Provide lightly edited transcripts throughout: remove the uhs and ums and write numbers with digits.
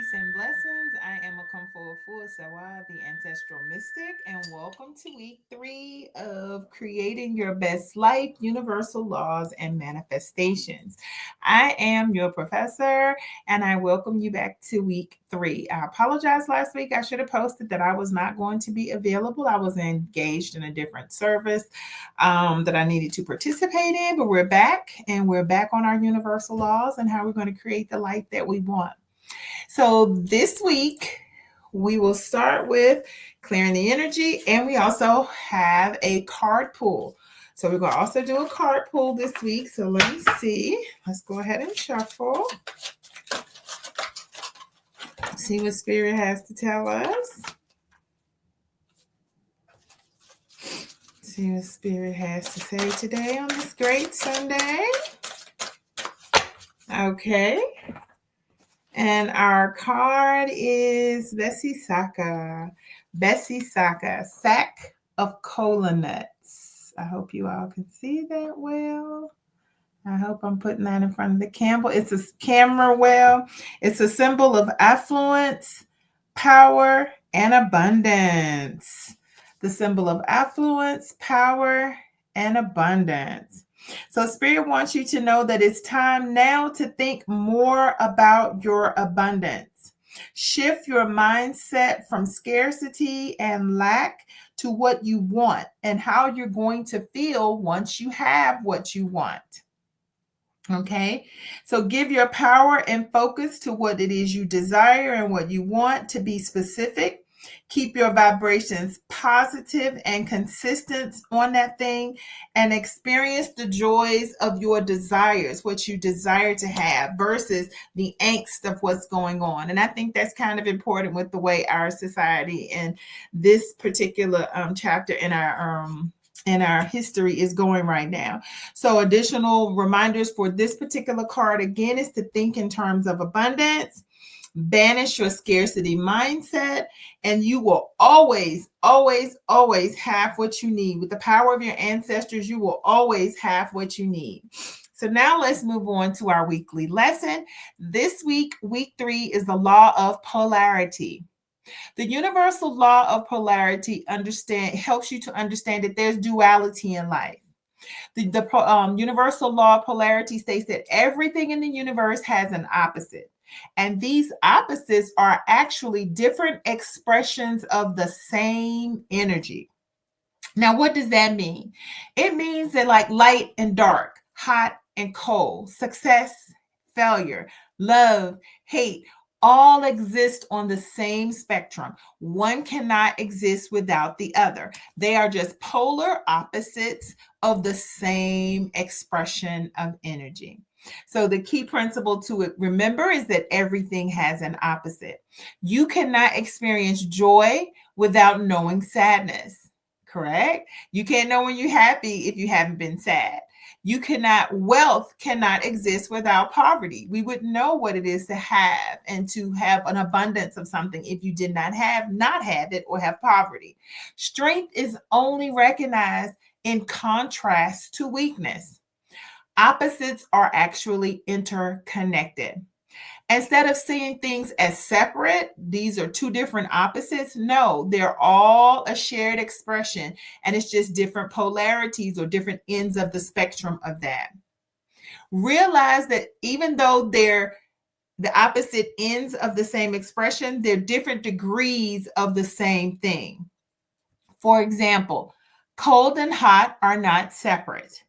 peace and blessings. I am Akomfo Sawa, the ancestral mystic, and welcome to week 3 of Creating Your Best Life, Universal Laws and Manifestations. I am your professor, and I welcome you back to week 3. I apologize last week. I should have posted that I was not going to be available. I was engaged in a different service that I needed to participate in, but we're back, and we're back on our universal laws and how we're going to create the life that we want. So this week, we will start with clearing the energy, and we also have a card pull. So we're going to also do a card pull this week. So let me see. Let's go ahead and shuffle. See what Spirit has to tell us. See what Spirit has to say today on this great Sunday. Okay. And our card is Bessie Saka, sack of cola nuts. I hope you all can see that well. I hope I'm putting that in front of the camera. It's a camera well. It's a symbol of affluence, power, and abundance. The symbol of affluence, power, and abundance. So Spirit wants you to know that it's time now to think more about your abundance. Shift your mindset from scarcity and lack to what you want and how you're going to feel once you have what you want. Okay, so give your power and focus to what it is you desire and what you want to be specific. Keep your vibrations positive and consistent on that thing and experience the joys of your desires, what you desire to have versus the angst of what's going on. And I think that's kind of important with the way our society and this particular chapter in our history is going right now. So additional reminders for this particular card again is to think in terms of abundance. Banish your scarcity mindset, and you will always, always, always have what you need. With the power of your ancestors, you will always have what you need. So now let's move on to our weekly lesson. This week, week 3 is the law of polarity. The universal law of polarity helps you to understand that there's duality in life. The universal law of polarity states that everything in the universe has an opposite. And these opposites are actually different expressions of the same energy. Now, what does that mean? It means that like light and dark, hot and cold, success, failure, love, hate, all exist on the same spectrum. One cannot exist without the other. They are just polar opposites of the same expression of energy. So the key principle to remember is that everything has an opposite. You cannot experience joy without knowing sadness, correct? You can't know when you're happy if you haven't been sad. Wealth cannot exist without poverty. We wouldn't know what it is to have and to have an abundance of something if you did not have it or have poverty. Strength is only recognized in contrast to weakness. Opposites are actually interconnected. Instead of seeing things as separate, these are two different opposites. No, they're all a shared expression, and it's just different polarities or different ends of the spectrum of that. Realize that even though they're the opposite ends of the same expression, they're different degrees of the same thing. For example, cold and hot are not separate.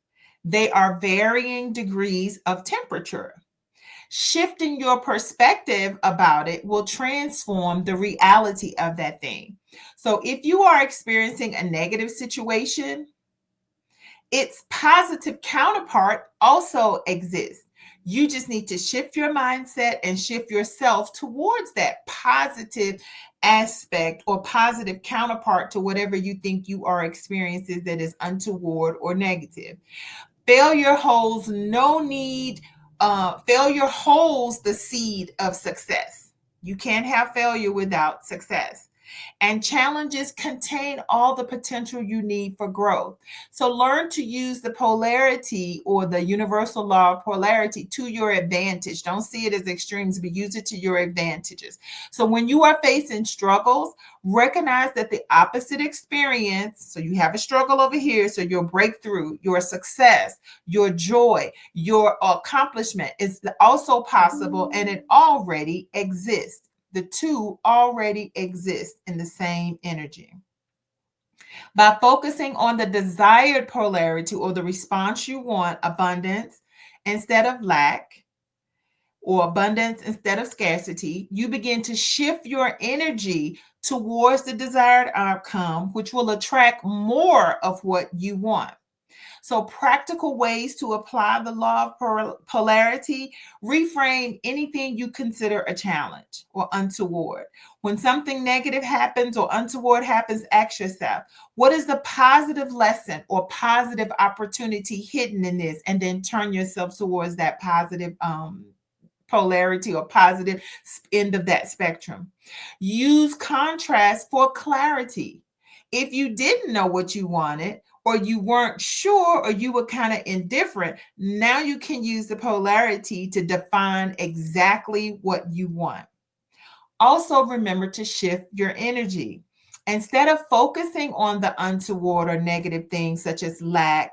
They are varying degrees of temperature. Shifting your perspective about it will transform the reality of that thing. So if you are experiencing a negative situation, its positive counterpart also exists. You just need to shift your mindset and shift yourself towards that positive aspect or positive counterpart to whatever you think you are experiencing that is untoward or negative. Failure holds the seed of success. You can't have failure without success. And challenges contain all the potential you need for growth. So learn to use the polarity or the universal law of polarity to your advantage. Don't see it as extremes, but use it to your advantages. So when you are facing struggles, recognize that the opposite experience, so you have a struggle over here, so your breakthrough, your success, your joy, your accomplishment is also possible, and it already exists. The two already exist in the same energy. By focusing on the desired polarity or the response you want, abundance instead of lack, or abundance instead of scarcity, you begin to shift your energy towards the desired outcome, which will attract more of what you want. So, practical ways to apply the law of polarity: reframe anything you consider a challenge or untoward. When something negative happens or untoward happens, ask yourself, what is the positive lesson or positive opportunity hidden in this? And then turn yourself towards that positive polarity or positive end of that spectrum. Use contrast for clarity. If you didn't know what you wanted, or you weren't sure, or you were kind of indifferent, now you can use the polarity to define exactly what you want. Also, remember to shift your energy. Instead of focusing on the untoward or negative things such as lack,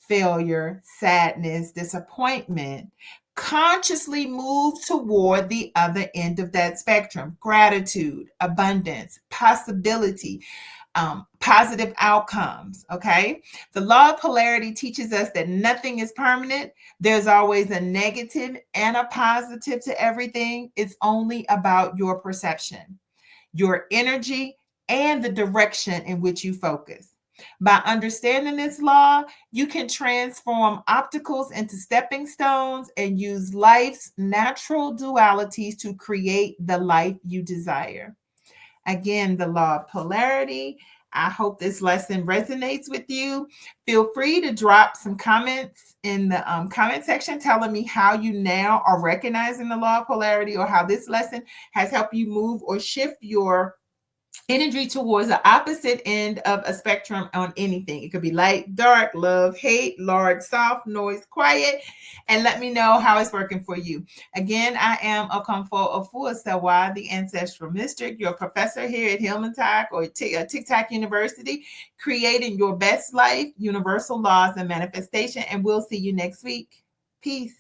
failure, sadness, disappointment, consciously move toward the other end of that spectrum: gratitude, abundance, possibility, positive outcomes. Okay. The law of polarity teaches us that nothing is permanent. There's always a negative and a positive to everything. It's only about your perception, your energy, and the direction in which you focus. By understanding this law, you can transform obstacles into stepping stones and use life's natural dualities to create the life you desire. Again, the law of polarity. I hope this lesson resonates with you. Feel free to drop some comments in the comment section telling me how you now are recognizing the law of polarity, or how this lesson has helped you move or shift your energy towards the opposite end of a spectrum on anything. It could be light, dark, love, hate, large, soft, noise, quiet, and let me know how it's working for you. Again, I am Okomfo Ofuosewa, the Ancestral Mystic, your professor here at Hillmantalk or TikTok University, creating your best life, universal laws, and manifestation. And we'll see you next week. Peace.